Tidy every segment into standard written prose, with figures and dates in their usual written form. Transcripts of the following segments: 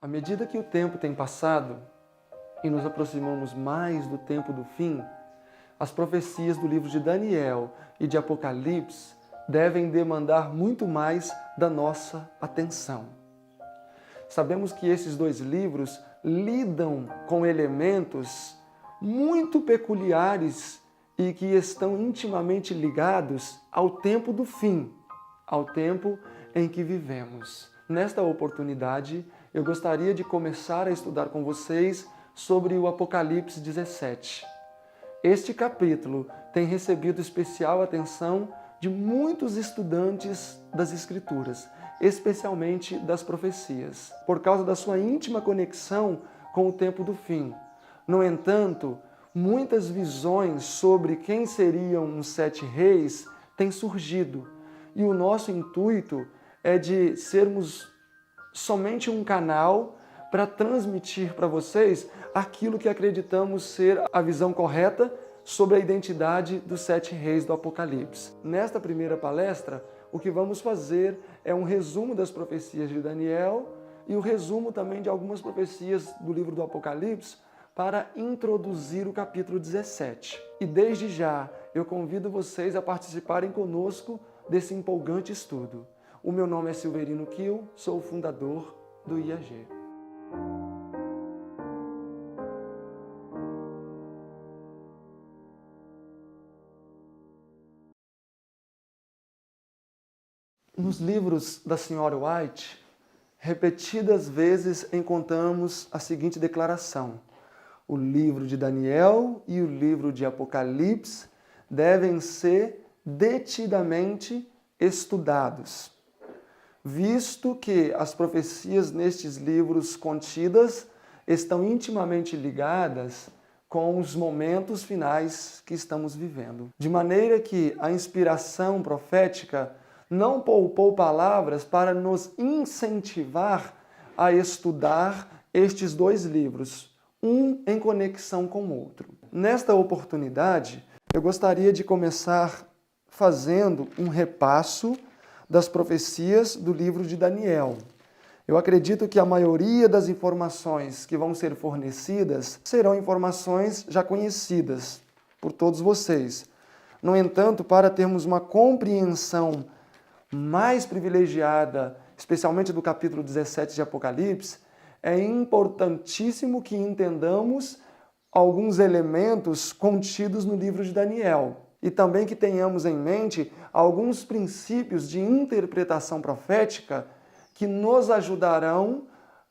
À medida que o tempo tem passado e nos aproximamos mais do tempo do fim, as profecias do livro de Daniel e de Apocalipse devem demandar muito mais da nossa atenção. Sabemos que esses dois livros lidam com elementos muito peculiares e que estão intimamente ligados ao tempo do fim, ao tempo em que vivemos. Nesta oportunidade, eu gostaria de começar a estudar com vocês sobre o Apocalipse 17. Este capítulo tem recebido especial atenção de muitos estudantes das Escrituras, especialmente das profecias, por causa da sua íntima conexão com o tempo do fim. No entanto, muitas visões sobre quem seriam os 7 reis têm surgido, e o nosso intuito é de sermos somente um canal para transmitir para vocês aquilo que acreditamos ser a visão correta sobre a identidade dos 7 reis do Apocalipse. Nesta primeira palestra, o que vamos fazer é um resumo das profecias de Daniel e o resumo também de algumas profecias do livro do Apocalipse para introduzir o capítulo 17. E desde já, eu convido vocês a participarem conosco desse empolgante estudo. O meu nome é Silverino Kiel, sou o fundador do IAG. Nos livros da Sra. White, repetidas vezes encontramos a seguinte declaração: o livro de Daniel e o livro de Apocalipse devem ser detidamente estudados, visto que as profecias nestes livros contidas estão intimamente ligadas com os momentos finais que estamos vivendo. De maneira que a inspiração profética não poupou palavras para nos incentivar a estudar estes dois livros, um em conexão com o outro. Nesta oportunidade, eu gostaria de começar fazendo um repasso das profecias do livro de Daniel. Eu acredito que a maioria das informações que vão ser fornecidas serão informações já conhecidas por todos vocês. No entanto, para termos uma compreensão mais privilegiada, especialmente do capítulo 17 de Apocalipse, é importantíssimo que entendamos alguns elementos contidos no livro de Daniel e também que tenhamos em mente alguns princípios de interpretação profética que nos ajudarão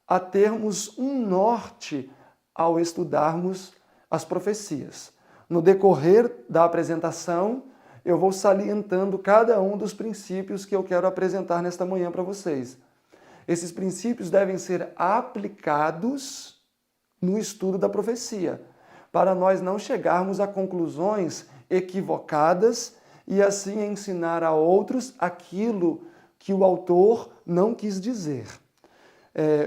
a termos um norte ao estudarmos as profecias. No decorrer da apresentação, eu vou salientando cada um dos princípios que eu quero apresentar nesta manhã para vocês. Esses princípios devem ser aplicados no estudo da profecia, para nós não chegarmos a conclusões equivocadas e assim ensinar a outros aquilo que o autor não quis dizer.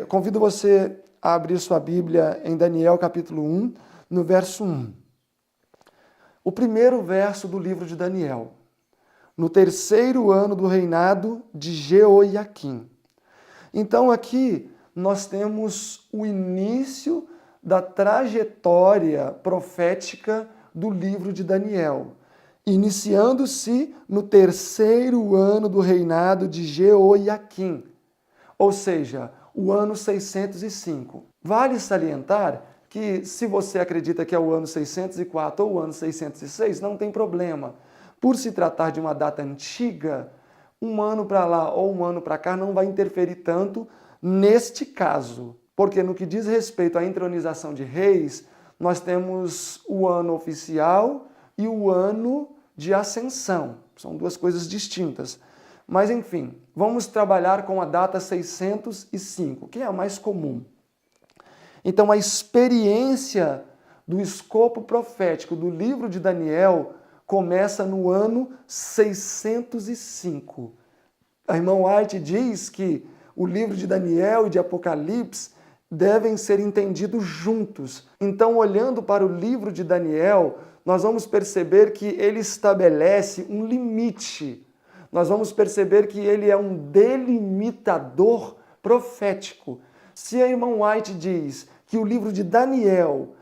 Convido você a abrir sua Bíblia em Daniel capítulo 1, no verso 1. O primeiro verso do livro de Daniel. No 3º ano do reinado de Jeoiaquim. Então aqui nós temos o início da trajetória profética do livro de Daniel, iniciando-se no 3º ano do reinado de Jeoiaquim, ou seja, o ano 605. Vale salientar que se você acredita que é o ano 604 ou o ano 606, não tem problema. Por se tratar de uma data antiga, um ano para lá ou um ano para cá não vai interferir tanto neste caso, porque no que diz respeito à entronização de reis, nós temos o ano oficial e o ano de ascensão. São duas coisas distintas. Mas enfim, vamos trabalhar com a data 605, que é a mais comum. Então, a experiência do escopo profético do livro de Daniel começa no ano 605. A irmã White diz que o livro de Daniel e de Apocalipse devem ser entendidos juntos. Então, olhando para o livro de Daniel, nós vamos perceber que ele estabelece um limite. Nós vamos perceber que ele é um delimitador profético. Se a irmã White diz que o livro de Daniel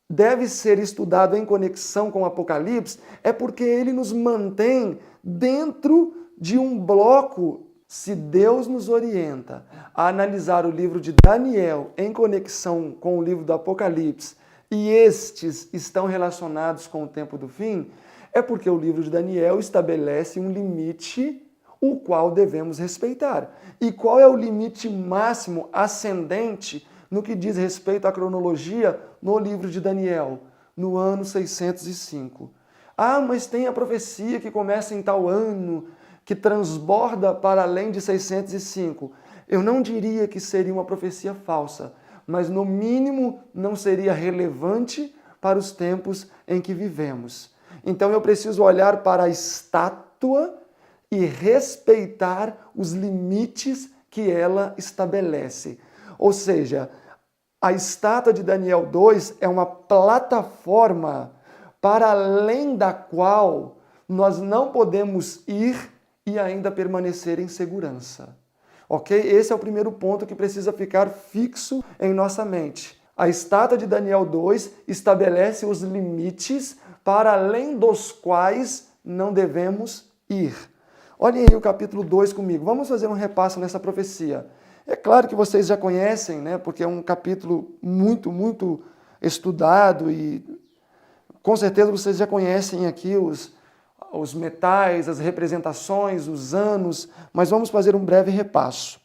deve ser estudado em conexão com o Apocalipse, é porque ele nos mantém dentro de um bloco. Se Deus nos orienta a analisar o livro de Daniel em conexão com o livro do Apocalipse, e estes estão relacionados com o tempo do fim, é porque o livro de Daniel estabelece um limite o qual devemos respeitar. E qual é o limite máximo ascendente no que diz respeito à cronologia no livro de Daniel? No ano 605. Ah, mas tem a profecia que começa em tal ano, que transborda para além de 605. Eu não diria que seria uma profecia falsa, mas no mínimo não seria relevante para os tempos em que vivemos. Então eu preciso olhar para a estátua e respeitar os limites que ela estabelece. Ou seja, a estátua de Daniel 2 é uma plataforma para além da qual nós não podemos ir e ainda permanecer em segurança. Ok? Esse é o primeiro ponto que precisa ficar fixo em nossa mente. A estátua de Daniel 2 estabelece os limites para além dos quais não devemos ir. Olhem aí o capítulo 2 comigo. Vamos fazer um repasso nessa profecia. É claro que vocês já conhecem, né? Porque é um capítulo muito estudado e com certeza vocês já conhecem aqui os metais, as representações, os anos, mas vamos fazer um breve repasso.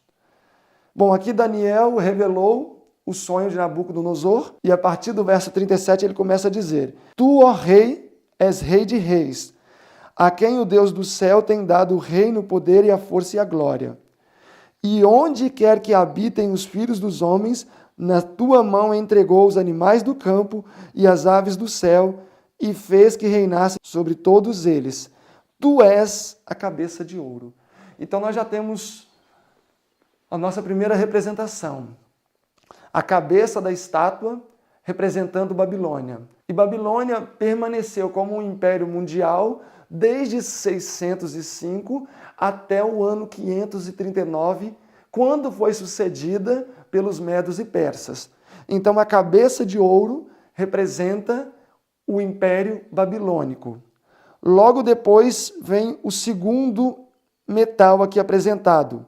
Bom, aqui Daniel revelou o sonho de Nabucodonosor e a partir do verso 37 ele começa a dizer: Tu, ó rei, és rei de reis, a quem o Deus do céu tem dado o reino, o poder e a força e a glória. E onde quer que habitem os filhos dos homens, na tua mão entregou os animais do campo e as aves do céu, e fez que reinasse sobre todos eles. Tu és a cabeça de ouro. Então nós já temos a nossa primeira representação. A cabeça da estátua representando Babilônia. E Babilônia permaneceu como um império mundial desde 605 até o ano 539, quando foi sucedida pelos medos e persas. Então a cabeça de ouro representa o Império Babilônico. Logo depois vem o segundo metal aqui apresentado,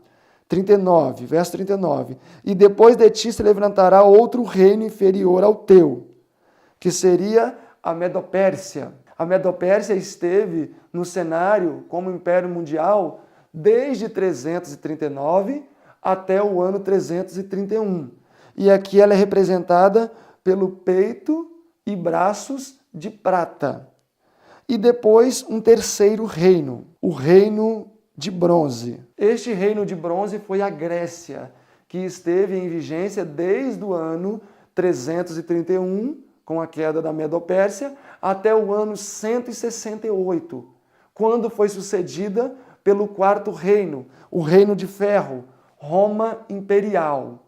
39, verso 39. E depois de ti se levantará outro reino inferior ao teu, que seria a Medopérsia. A Medopérsia esteve no cenário como Império Mundial desde 339 até o ano 331. E aqui ela é representada pelo peito e braços de prata. E depois um terceiro reino, o reino de bronze. Este reino de bronze foi a Grécia, que esteve em vigência desde o ano 331, com a queda da Medopérsia, até o ano 168, quando foi sucedida pelo quarto reino, o reino de ferro, Roma Imperial.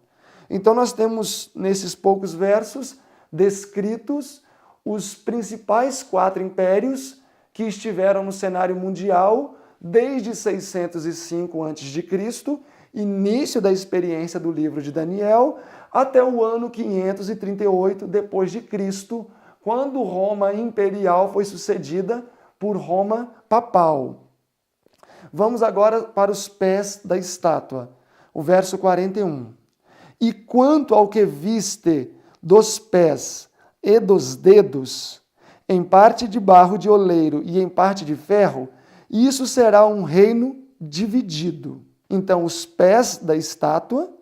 Então nós temos nesses poucos versos descritos os principais 4 impérios que estiveram no cenário mundial desde 605 a.C., início da experiência do livro de Daniel, até o ano 538 depois de Cristo, quando Roma Imperial foi sucedida por Roma Papal. Vamos agora para os pés da estátua, o verso 41. E quanto ao que viste dos pés e dos dedos, em parte de barro de oleiro e em parte de ferro, isso será um reino dividido. Então, os pés da estátua,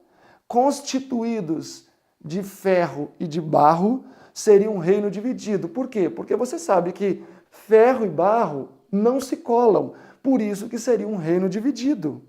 constituídos de ferro e de barro, seriam um reino dividido. Por quê? Porque você sabe que ferro e barro não se colam, por isso que seria um reino dividido.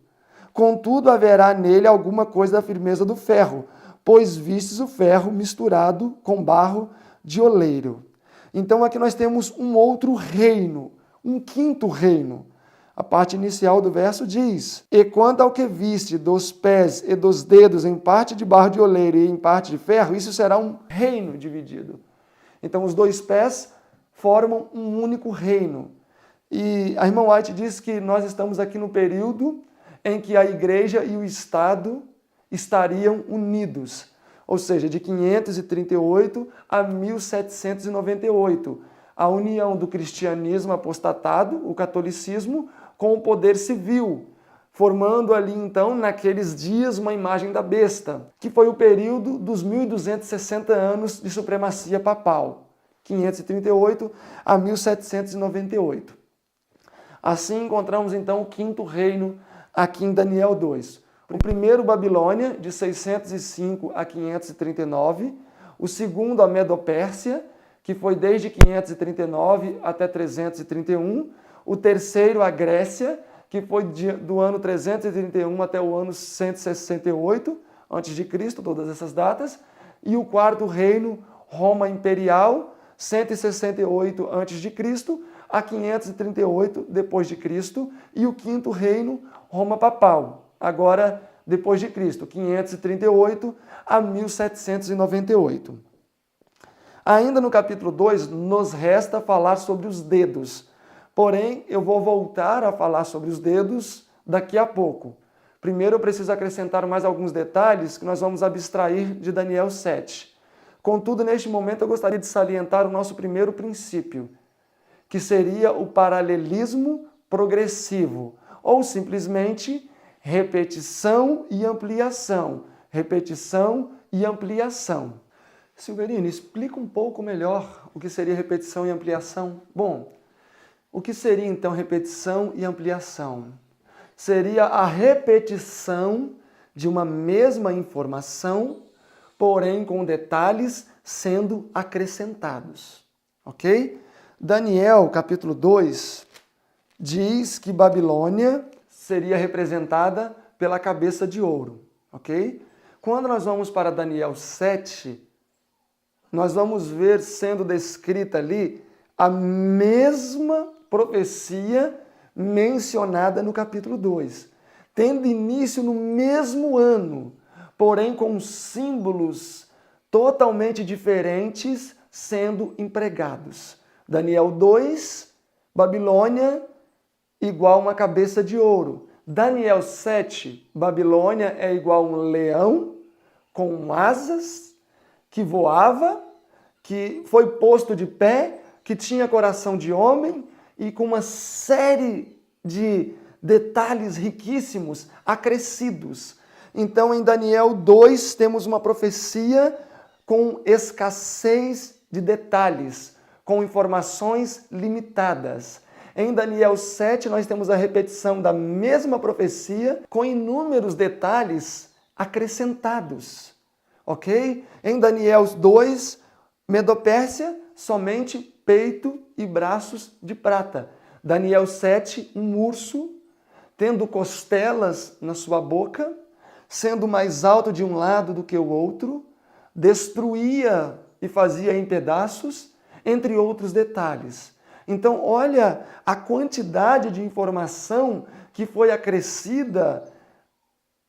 Contudo, haverá nele alguma coisa da firmeza do ferro, pois vistes o ferro misturado com barro de oleiro. Então aqui nós temos um outro reino, um quinto reino. A parte inicial do verso diz: E quanto ao que viste dos pés e dos dedos em parte de barro de oleiro e em parte de ferro, isso será um reino dividido. Então os 2 pés formam um único reino. E a irmã White diz que nós estamos aqui no período em que a igreja e o Estado estariam unidos. ou seja, de 538 a 1798, a união do cristianismo apostatado, o catolicismo, com o poder civil, formando ali então, naqueles dias, uma imagem da besta, que foi o período dos 1260 anos de supremacia papal, 538 a 1798. Assim encontramos então o quinto reino aqui em Daniel 2. O primeiro, Babilônia, de 605 a 539. O segundo, a Medo-Pérsia, que foi desde 539 até 331. O terceiro, a Grécia, que foi do ano 331 até o ano 168 a.C., todas essas datas. E o quarto reino, Roma Imperial, 168 a.C. a 538 depois de Cristo. E o quinto reino, Roma Papal, agora depois de Cristo, 538 a 1798. Ainda no capítulo 2, nos resta falar sobre os dedos. Porém, eu vou voltar a falar sobre os dedos daqui a pouco. Primeiro, eu preciso acrescentar mais alguns detalhes que nós vamos abstrair de Daniel 7. Contudo, neste momento, eu gostaria de salientar o nosso primeiro princípio, que seria o paralelismo progressivo, ou simplesmente repetição e ampliação. Repetição e ampliação. Silverino, explica um pouco melhor o que seria repetição e ampliação. Bom, o que seria então repetição e ampliação? Seria a repetição de uma mesma informação, porém com detalhes sendo acrescentados. Ok? Daniel, capítulo 2, diz que Babilônia seria representada pela cabeça de ouro. Ok? Quando nós vamos para Daniel 7, nós vamos ver sendo descrita ali a mesma profecia mencionada no capítulo 2, tendo início no mesmo ano, porém com símbolos totalmente diferentes sendo empregados. Daniel 2, Babilônia igual uma cabeça de ouro. Daniel 7, Babilônia é igual um leão com asas que voava, que foi posto de pé, que tinha coração de homem e com uma série de detalhes riquíssimos acrescidos. Então, em Daniel 2, temos uma profecia com escassez de detalhes, com informações limitadas. Em Daniel 7, nós temos a repetição da mesma profecia com inúmeros detalhes acrescentados. Ok? Em Daniel 2, Medo-Pérsia, somente peito e braços de prata. Daniel 7, um urso, tendo costelas na sua boca, sendo mais alto de um lado do que o outro, destruía e fazia em pedaços, entre outros detalhes. Então, olha a quantidade de informação que foi acrescida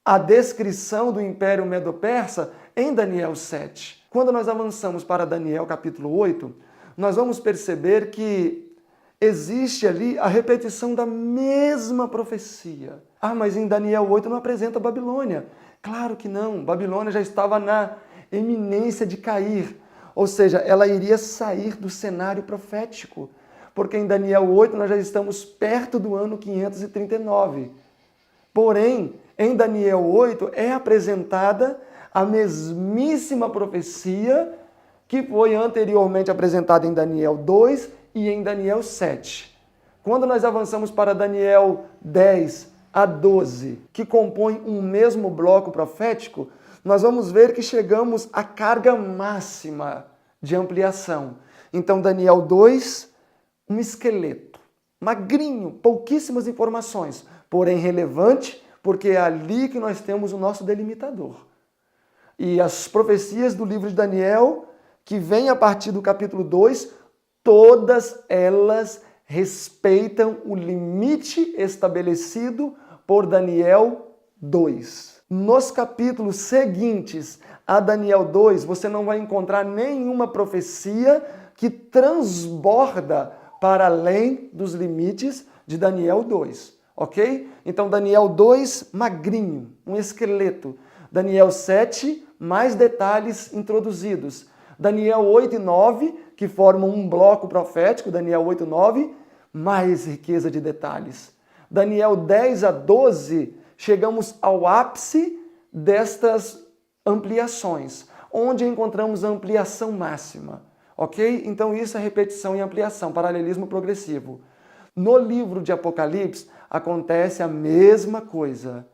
à descrição do Império Medo-Persa em Daniel 7. Quando nós avançamos para Daniel capítulo 8, nós vamos perceber que existe ali a repetição da mesma profecia. Ah, mas em Daniel 8 não apresenta Babilônia. Claro que não. Babilônia já estava na eminência de cair. Ou seja, ela iria sair do cenário profético. Porque em Daniel 8 nós já estamos perto do ano 539. Porém, em Daniel 8 é apresentada a mesmíssima profecia que foi anteriormente apresentada em Daniel 2 e em Daniel 7. Quando nós avançamos para Daniel 10 a 12, que compõem um mesmo bloco profético, nós vamos ver que chegamos à carga máxima de ampliação. Então, Daniel 2, um esqueleto, magrinho, pouquíssimas informações, porém relevante, porque é ali que nós temos o nosso delimitador. E as profecias do livro de Daniel, que vem a partir do capítulo 2, todas elas respeitam o limite estabelecido por Daniel 2. Nos capítulos seguintes a Daniel 2, você não vai encontrar nenhuma profecia que transborda para além dos limites de Daniel 2, ok? Então, Daniel 2, magrinho, um esqueleto. Daniel 7, mais detalhes introduzidos. Daniel 8 e 9, que formam um bloco profético, Daniel 8 e 9, mais riqueza de detalhes. Daniel 10 a 12, chegamos ao ápice destas ampliações, onde encontramos a ampliação máxima, ok? Então isso é repetição e ampliação, paralelismo progressivo. No livro de Apocalipse acontece a mesma coisa.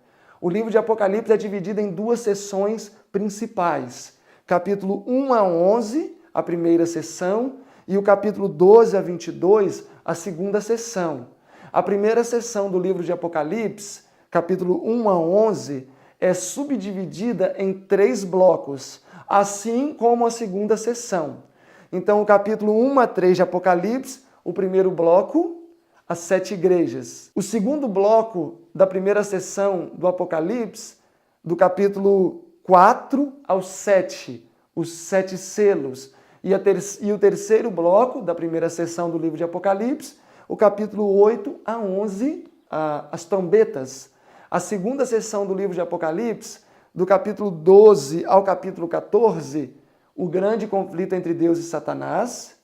O livro de Apocalipse é dividido em duas seções principais. Capítulo 1 a 11, a primeira seção, e o capítulo 12 a 22, a segunda seção. A primeira seção do livro de Apocalipse, capítulo 1 a 11, é subdividida em 3 blocos, assim como a segunda seção. Então, o capítulo 1 a 3 de Apocalipse, o primeiro bloco, as 7 igrejas. O segundo bloco da primeira seção do Apocalipse, do capítulo 4 ao 7, os 7 selos. E o terceiro bloco da primeira seção do livro de Apocalipse, o capítulo 8 a 11, as trombetas. A segunda seção do livro de Apocalipse, do capítulo 12 ao capítulo 14, o grande conflito entre Deus e Satanás.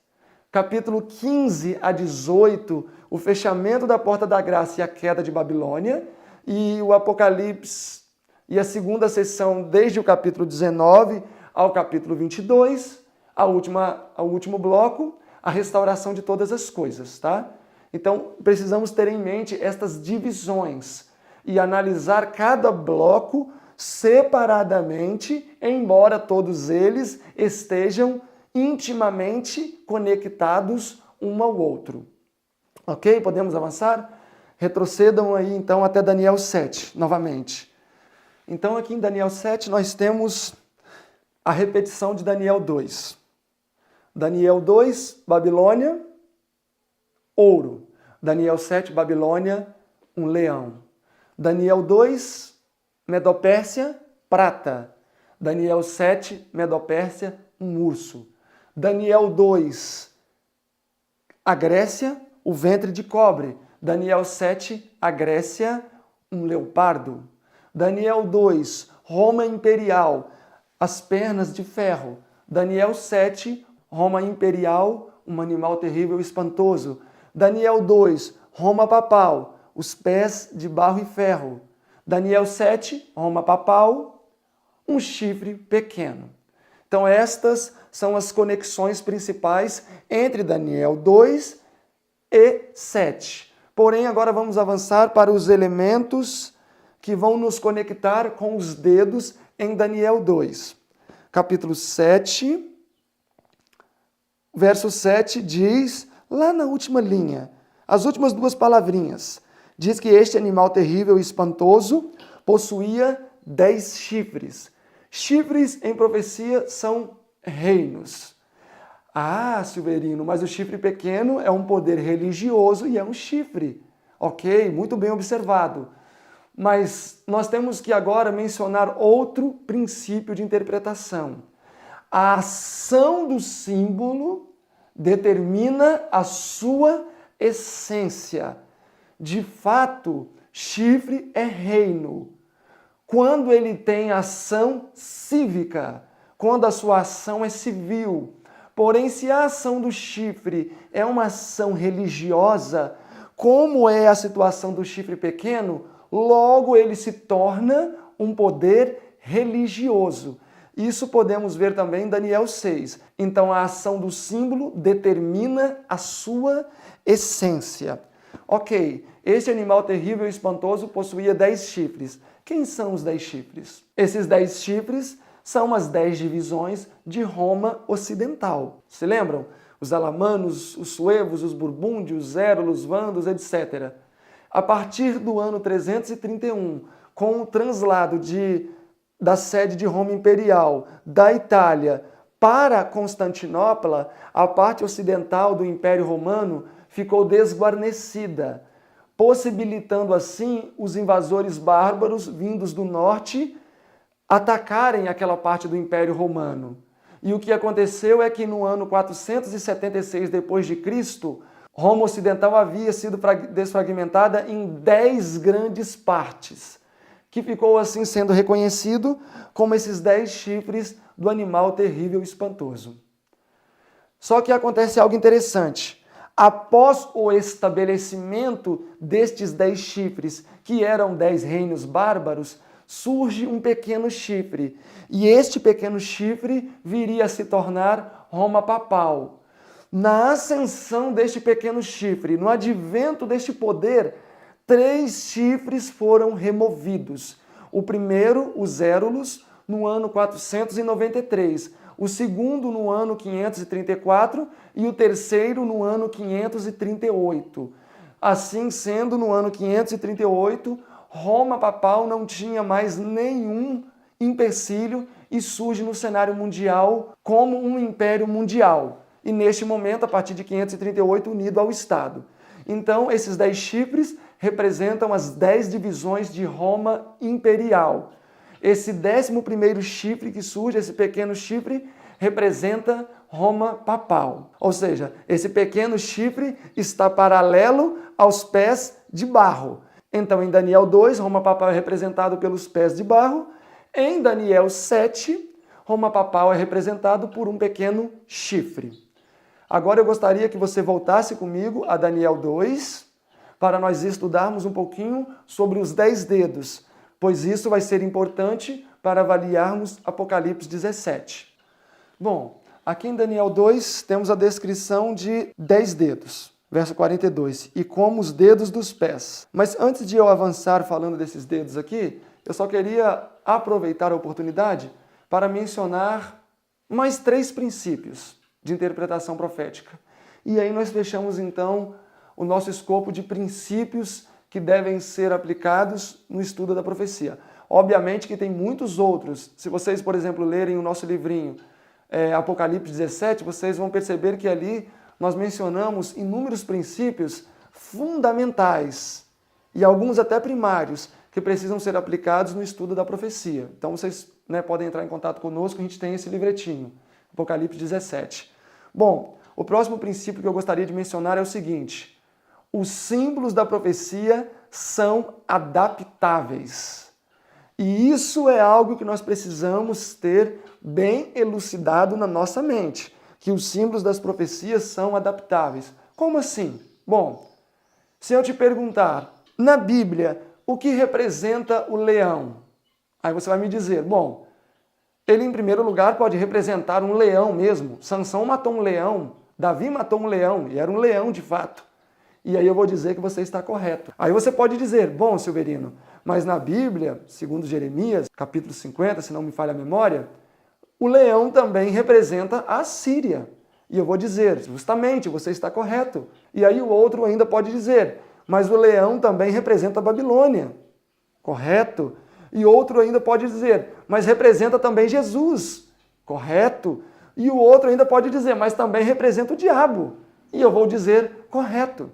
Capítulo 15 a 18, o fechamento da porta da graça e a queda de Babilônia. E o Apocalipse e a segunda seção, desde o capítulo 19 ao capítulo 22, ao último bloco, a restauração de todas as coisas, tá? Então, precisamos ter em mente estas divisões e analisar cada bloco separadamente, embora todos eles estejam intimamente conectados um ao outro. Ok? Podemos avançar? Retrocedam aí então até Daniel 7, novamente. Então aqui em Daniel 7 nós temos a repetição de Daniel 2. Daniel 2, Babilônia, ouro. Daniel 7, Babilônia, um leão. Daniel 2, Medopérsia, prata. Daniel 7, Medopérsia, um urso. Daniel 2, a Grécia, o ventre de cobre. Daniel 7, a Grécia, um leopardo. Daniel 2, Roma imperial, as pernas de ferro. Daniel 7, Roma imperial, um animal terrível e espantoso. Daniel 2, Roma papal, os pés de barro e ferro. Daniel 7, Roma papal, um chifre pequeno. Então estas são as conexões principais entre Daniel 2 e 7. Porém, agora vamos avançar para os elementos que vão nos conectar com os dedos em Daniel 2. Capítulo 7, verso 7 diz, lá na última linha, as últimas 2 palavrinhas, diz que este animal terrível e espantoso possuía 10 chifres. Chifres em profecia são reinos. Ah, Silverino, mas o chifre pequeno é um poder religioso e é um chifre. Ok, muito bem observado. Mas nós temos que agora mencionar outro princípio de interpretação. A ação do símbolo determina a sua essência. De fato, chifre é reino. Quando ele tem ação cívica, quando a sua ação é civil. Porém, se a ação do chifre é uma ação religiosa, como é a situação do chifre pequeno, logo ele se torna um poder religioso. Isso podemos ver também em Daniel 6. Então, a ação do símbolo determina a sua essência. Ok, este animal terrível e espantoso possuía 10 chifres. Quem são os 10 chifres? Esses 10 chifres são as 10 divisões de Roma Ocidental. Se lembram? Os alamanos, os suevos, os burbúndios, os érulos, vândalos, etc. A partir do ano 331, com o translado da sede de Roma Imperial da Itália para Constantinopla, a parte ocidental do Império Romano ficou desguarnecida, possibilitando assim os invasores bárbaros vindos do norte atacarem aquela parte do Império Romano. E o que aconteceu é que no ano 476 d.C., Roma Ocidental havia sido desfragmentada em 10 grandes partes, que ficou assim sendo reconhecido como esses 10 chifres do animal terrível e espantoso. Só que acontece algo interessante. Após o estabelecimento destes 10 chifres, que eram 10 reinos bárbaros, surge um pequeno chifre. E este pequeno chifre viria a se tornar Roma papal. Na ascensão deste pequeno chifre, no advento deste poder, 3 chifres foram removidos. O primeiro, os Érulos, no ano 493. O segundo no ano 534 e o terceiro no ano 538. Assim sendo, no ano 538, Roma papal não tinha mais nenhum empecilho e surge no cenário mundial como um império mundial. E neste momento, a partir de 538, unido ao Estado. Então, esses 10 chifres representam as 10 divisões de Roma imperial. Esse 11º chifre que surge, esse pequeno chifre, representa Roma papal. Ou seja, esse pequeno chifre está paralelo aos pés de barro. Então, em Daniel 2, Roma papal é representado pelos pés de barro. Em Daniel 7, Roma papal é representado por um pequeno chifre. Agora eu gostaria que você voltasse comigo a Daniel 2, para nós estudarmos um pouquinho sobre os 10 dedos, pois isso vai ser importante para avaliarmos Apocalipse 17. Bom, aqui em Daniel 2 temos a descrição de 10 dedos, verso 42, e como os dedos dos pés. Mas antes de eu avançar falando desses dedos aqui, eu só queria aproveitar a oportunidade para mencionar mais 3 princípios de interpretação profética. E aí nós fechamos então o nosso escopo de princípios que devem ser aplicados no estudo da profecia. Obviamente que tem muitos outros. Se vocês, por exemplo, lerem o nosso livrinho Apocalipse 17, vocês vão perceber que ali nós mencionamos inúmeros princípios fundamentais e alguns até primários que precisam ser aplicados no estudo da profecia. Então vocês podem entrar em contato conosco, a gente tem esse livretinho, Apocalipse 17. Bom, o próximo princípio que eu gostaria de mencionar é o seguinte: os símbolos da profecia são adaptáveis. E isso é algo que nós precisamos ter bem elucidado na nossa mente, que os símbolos das profecias são adaptáveis. Como assim? Bom, se eu te perguntar, na Bíblia, o que representa o leão? Aí você vai me dizer, bom, ele em primeiro lugar pode representar um leão mesmo. Sansão matou um leão, Davi matou um leão, e era um leão de fato. E aí eu vou dizer que você está correto. Aí você pode dizer, bom, Silverino, mas na Bíblia, segundo Jeremias, capítulo 50, se não me falha a memória, o leão também representa a Síria. E eu vou dizer, justamente, você está correto. E aí o outro ainda pode dizer, mas o leão também representa a Babilônia. Correto? E outro ainda pode dizer, mas representa também Jesus. Correto? E o outro ainda pode dizer, mas também representa o diabo. E eu vou dizer, correto.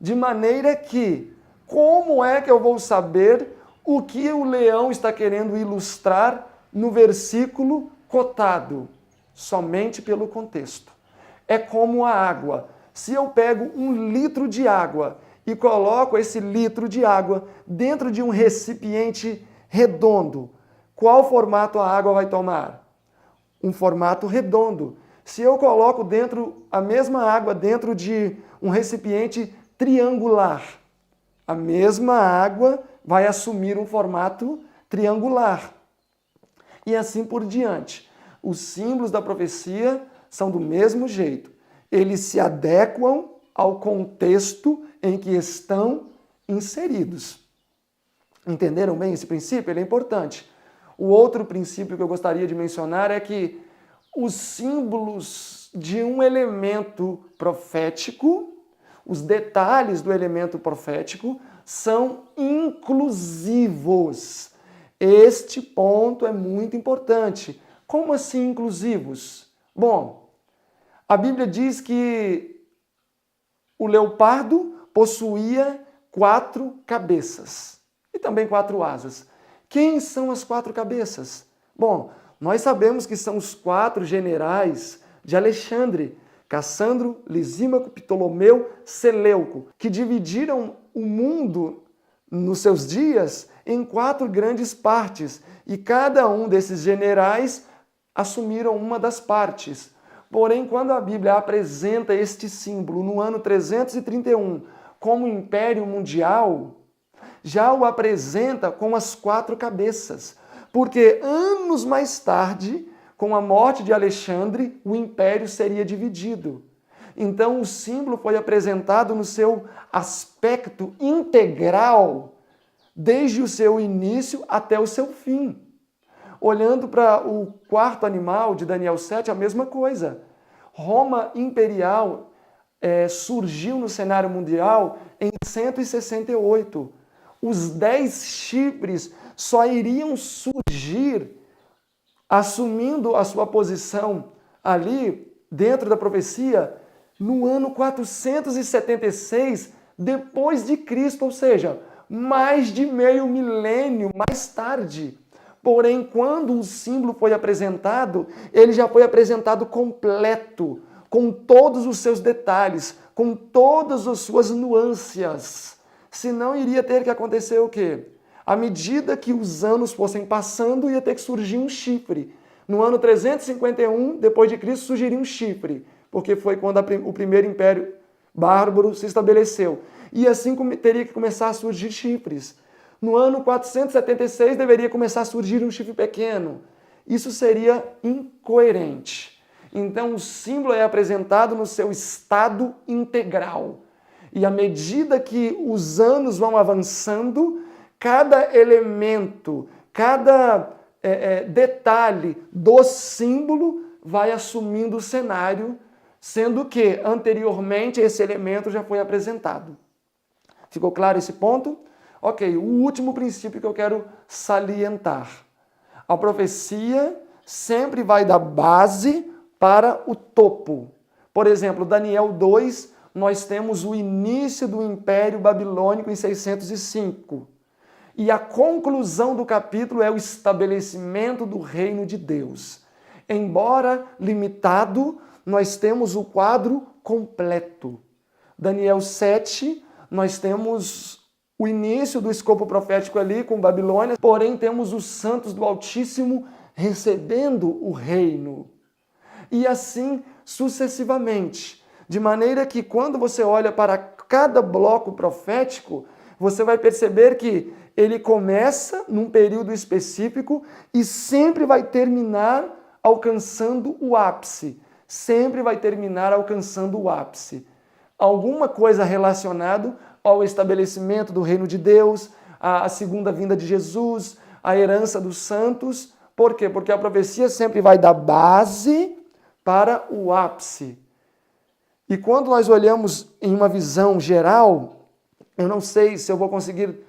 De maneira que, como é que eu vou saber o que o leão está querendo ilustrar no versículo cotado? Somente pelo contexto. É como a água. Se eu pego 1 litro de água e coloco esse litro de água dentro de um recipiente redondo, qual formato a água vai tomar? Um formato redondo. Se eu coloco a mesma água dentro de um recipiente triangular, a mesma água vai assumir um formato triangular. E assim por diante. Os símbolos da profecia são do mesmo jeito. Eles se adequam ao contexto em que estão inseridos. Entenderam bem esse princípio? Ele é importante. O outro princípio que eu gostaria de mencionar é que os símbolos de um elemento profético, os detalhes do elemento profético, são inclusivos. Este ponto é muito importante. Como assim inclusivos? Bom, a Bíblia diz que o leopardo possuía 4 cabeças e também 4 asas. Quem são as 4 cabeças? Bom, nós sabemos que são os 4 generais de Alexandre, Cassandro, Lisímaco, Ptolomeu, Seleuco, que dividiram o mundo nos seus dias em 4 grandes partes, e cada um desses generais assumiram uma das partes. Porém, quando a Bíblia apresenta este símbolo no ano 331 como Império Mundial, já o apresenta com as 4 cabeças, porque anos mais tarde, com a morte de Alexandre, o império seria dividido. Então, o símbolo foi apresentado no seu aspecto integral, desde o seu início até o seu fim. Olhando para o 4º animal de Daniel 7, a mesma coisa. Roma imperial surgiu no cenário mundial em 168. Os 10 chifres só iriam surgir assumindo a sua posição ali dentro da profecia no ano 476 depois de Cristo, ou seja, mais de meio milênio mais tarde. Porém, quando o símbolo foi apresentado, ele já foi apresentado completo, com todos os seus detalhes, com todas as suas nuances. Senão iria ter que acontecer o quê? À medida que os anos fossem passando, ia ter que surgir um chifre. No ano 351, depois de Cristo, surgiria um chifre, porque foi quando o primeiro império bárbaro se estabeleceu. E assim teria que começar a surgir chifres. No ano 476 deveria começar a surgir um chifre pequeno. Isso seria incoerente. Então o símbolo é apresentado no seu estado integral. E à medida que os anos vão avançando, cada elemento, cada detalhe do símbolo vai assumindo o cenário, sendo que anteriormente esse elemento já foi apresentado. Ficou claro esse ponto? Ok, o último princípio que eu quero salientar. A profecia sempre vai da base para o topo. Por exemplo, Daniel 2, nós temos o início do Império Babilônico em 605. E a conclusão do capítulo é o estabelecimento do reino de Deus. Embora limitado, nós temos o quadro completo. Daniel 7, nós temos o início do escopo profético ali com Babilônia, porém temos os santos do Altíssimo recebendo o reino. E assim sucessivamente. De maneira que quando você olha para cada bloco profético, você vai perceber que ele começa num período específico e sempre vai terminar alcançando o ápice. Sempre vai terminar alcançando o ápice. Alguma coisa relacionada ao estabelecimento do reino de Deus, a segunda vinda de Jesus, a herança dos santos. Por quê? Porque a profecia sempre vai da base para o ápice. E quando nós olhamos em uma visão geral, eu não sei se eu vou conseguir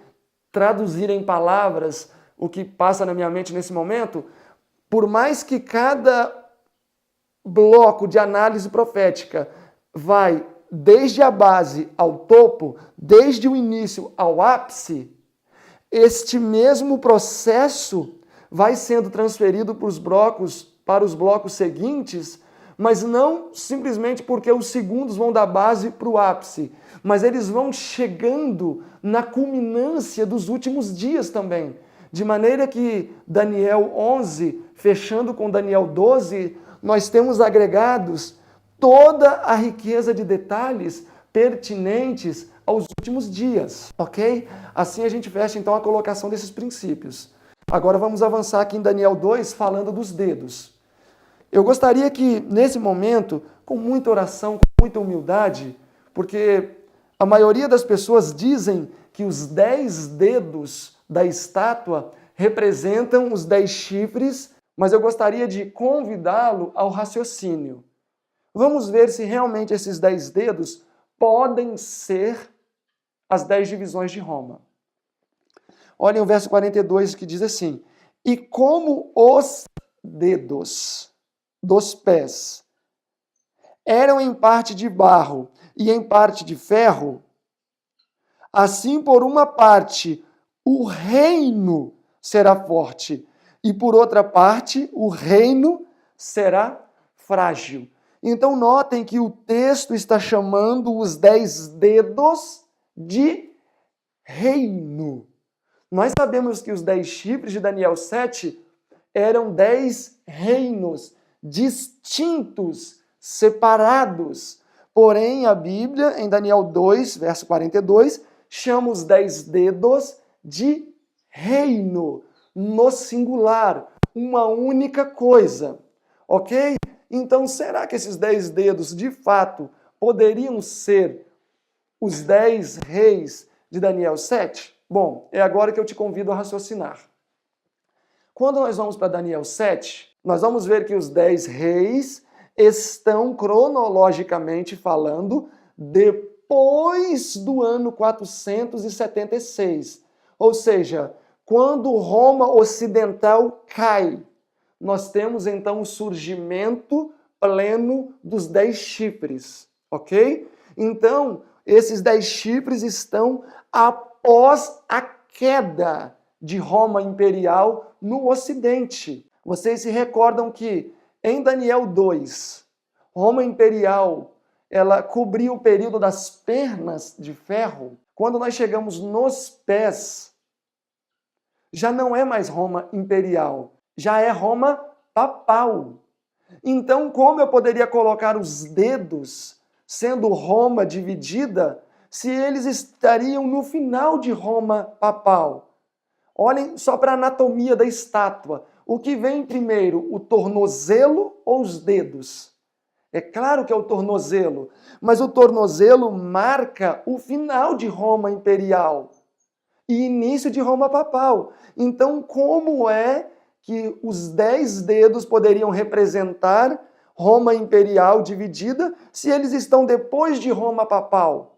traduzir em palavras o que passa na minha mente nesse momento, por mais que cada bloco de análise profética vai desde a base ao topo, desde o início ao ápice, este mesmo processo vai sendo transferido para os blocos seguintes, mas não simplesmente porque os segundos vão da base para o ápice, mas eles vão chegando na culminância dos últimos dias também. De maneira que Daniel 11, fechando com Daniel 12, nós temos agregados toda a riqueza de detalhes pertinentes aos últimos dias, ok? Assim a gente fecha então a colocação desses princípios. Agora vamos avançar aqui em Daniel 2, falando dos dedos. Eu gostaria que, nesse momento, com muita oração, com muita humildade, porque a maioria das pessoas dizem que os 10 dedos da estátua representam os 10 chifres, mas eu gostaria de convidá-lo ao raciocínio. Vamos ver se realmente esses 10 dedos podem ser as 10 divisões de Roma. Olhem o verso 42 que diz assim: e como os dedos dos pés eram em parte de barro e em parte de ferro, assim por uma parte o reino será forte e por outra parte o reino será frágil. Então notem que o texto está chamando os 10 dedos de reino. Nós sabemos que os 10 chifres de Daniel 7 eram 10 reinos distintos, separados. Porém, a Bíblia, em Daniel 2, verso 42, chama os 10 dedos de reino, no singular, uma única coisa. Ok? Então, será que esses 10 dedos, de fato, poderiam ser os 10 reis de Daniel 7? Bom, é agora que eu te convido a raciocinar. Quando nós vamos para Daniel 7, nós vamos ver que os 10 reis estão, cronologicamente falando, depois do ano 476. Ou seja, quando Roma Ocidental cai, nós temos então o surgimento pleno dos 10 chifres, ok? Então, esses 10 chifres estão após a queda de Roma Imperial no Ocidente. Vocês se recordam que em Daniel 2, Roma Imperial, ela cobriu o período das pernas de ferro. Quando nós chegamos nos pés, já não é mais Roma Imperial, já é Roma Papal. Então, como eu poderia colocar os dedos, sendo Roma dividida, se eles estariam no final de Roma Papal? Olhem só para a anatomia da estátua. O que vem primeiro, o tornozelo ou os dedos? É claro que é o tornozelo, mas o tornozelo marca o final de Roma Imperial e início de Roma Papal. Então, como é que os 10 dedos poderiam representar Roma Imperial dividida se eles estão depois de Roma Papal?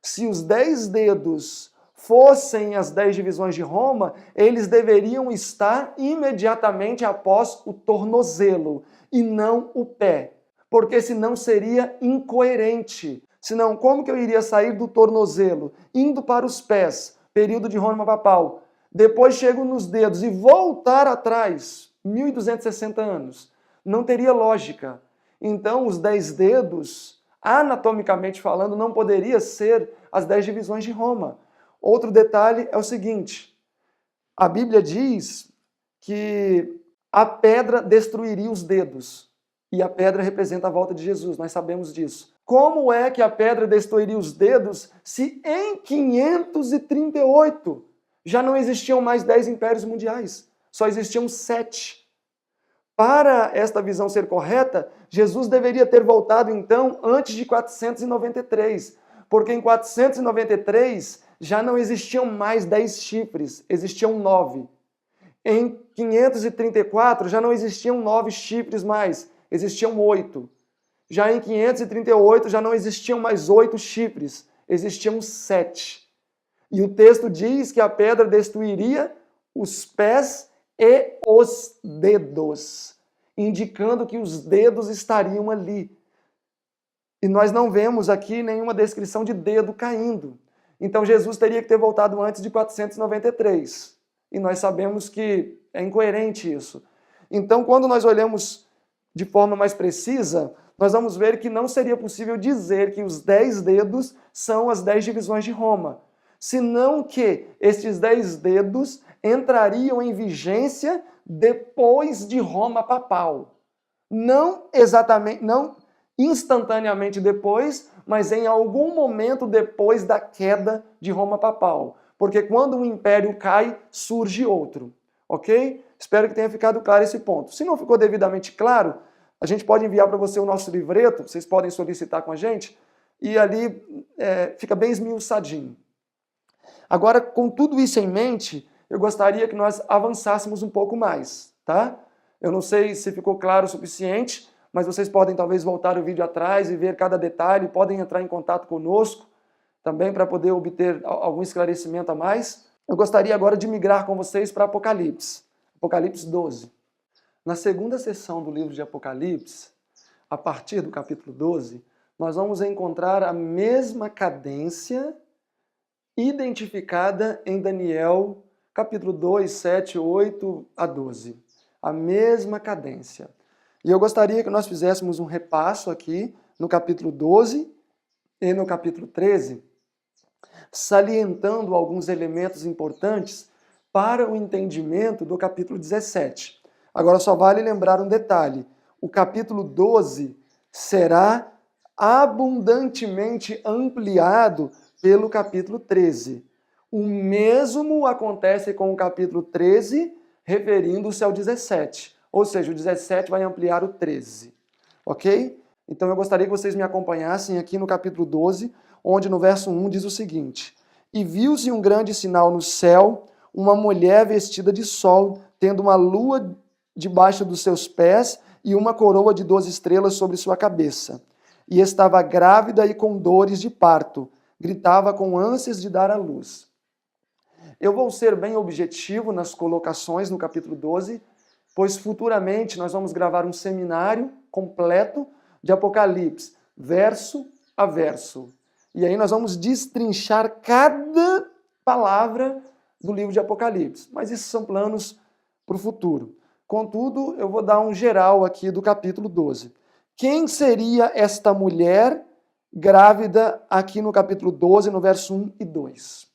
Se os 10 dedos fossem as 10 divisões de Roma, eles deveriam estar imediatamente após o tornozelo e não o pé, porque senão seria incoerente. Senão, como que eu iria sair do tornozelo, indo para os pés, período de Roma Papal, depois chego nos dedos e voltar atrás, 1260 anos? Não teria lógica. Então, os 10 dedos, anatomicamente falando, não poderia ser as 10 divisões de Roma. Outro detalhe é o seguinte, a Bíblia diz que a pedra destruiria os dedos, e a pedra representa a volta de Jesus, nós sabemos disso. Como é que a pedra destruiria os dedos se em 538 já não existiam mais 10 impérios mundiais, só existiam 7? Para esta visão ser correta, Jesus deveria ter voltado então antes de 493, porque em 493 já não existiam mais 10 chifres, existiam 9. Em 534 já não existiam 9 chifres mais, existiam 8. Já em 538 já não existiam mais 8 chifres, existiam 7. E o texto diz que a pedra destruiria os pés e os dedos, indicando que os dedos estariam ali. E nós não vemos aqui nenhuma descrição de dedo caindo. Então Jesus teria que ter voltado antes de 493. E nós sabemos que é incoerente isso. Então, quando nós olhamos de forma mais precisa, nós vamos ver que não seria possível dizer que os 10 dedos são as 10 divisões de Roma, senão que estes 10 dedos entrariam em vigência depois de Roma Papal. Não exatamente, não instantaneamente depois, mas em algum momento depois da queda de Roma Papal. Porque quando um império cai, surge outro. Ok? Espero que tenha ficado claro esse ponto. Se não ficou devidamente claro, a gente pode enviar para você o nosso livreto, vocês podem solicitar com a gente, e ali fica bem esmiuçadinho. Agora, com tudo isso em mente, eu gostaria que nós avançássemos um pouco mais, tá? Eu não sei se ficou claro o suficiente, mas vocês podem talvez voltar o vídeo atrás e ver cada detalhe, podem entrar em contato conosco também para poder obter algum esclarecimento a mais. Eu gostaria agora de migrar com vocês para Apocalipse, Apocalipse 12. Na segunda sessão do livro de Apocalipse, a partir do capítulo 12, nós vamos encontrar a mesma cadência identificada em Daniel, capítulo 2, 7, 8 a 12. A mesma cadência. E eu gostaria que nós fizéssemos um repasso aqui no capítulo 12 e no capítulo 13, salientando alguns elementos importantes para o entendimento do capítulo 17. Agora só vale lembrar um detalhe: o capítulo 12 será abundantemente ampliado pelo capítulo 13. O mesmo acontece com o capítulo 13, referindo-se ao 17. Ou seja, o 17 vai ampliar o 13. Ok? Então eu gostaria que vocês me acompanhassem aqui no capítulo 12, onde no verso 1 diz o seguinte: E viu-se um grande sinal no céu, uma mulher vestida de sol, tendo uma lua debaixo dos seus pés e uma coroa de 12 estrelas sobre sua cabeça. E estava grávida e com dores de parto, gritava com ânsias de dar à luz. Eu vou ser bem objetivo nas colocações no capítulo 12, pois futuramente nós vamos gravar um seminário completo de Apocalipse, verso a verso. E aí nós vamos destrinchar cada palavra do livro de Apocalipse. Mas isso são planos para o futuro. Contudo, eu vou dar um geral aqui do capítulo 12. Quem seria esta mulher grávida aqui no capítulo 12, no verso 1 e 2?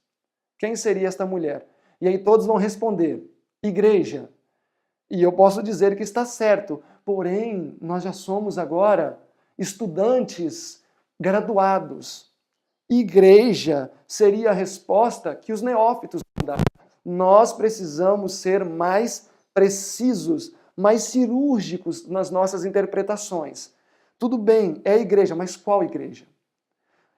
Quem seria esta mulher? E aí todos vão responder: igreja. E eu posso dizer que está certo, porém, nós já somos agora estudantes graduados. Igreja seria a resposta que os neófitos vão dar. Nós precisamos ser mais precisos, mais cirúrgicos nas nossas interpretações. Tudo bem, é igreja, mas qual igreja?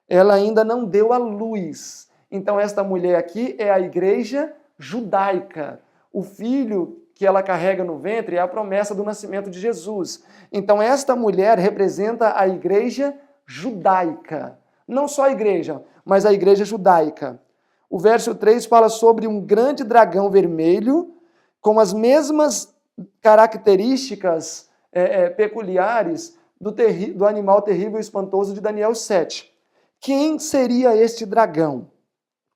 Ela ainda não deu à luz. Então, esta mulher aqui é a igreja judaica. O filho que ela carrega no ventre é a promessa do nascimento de Jesus. Então, esta mulher representa a igreja judaica. Não só a igreja, mas a igreja judaica. O verso 3 fala sobre um grande dragão vermelho, com as mesmas características peculiares do animal terrível e espantoso de Daniel 7. Quem seria este dragão?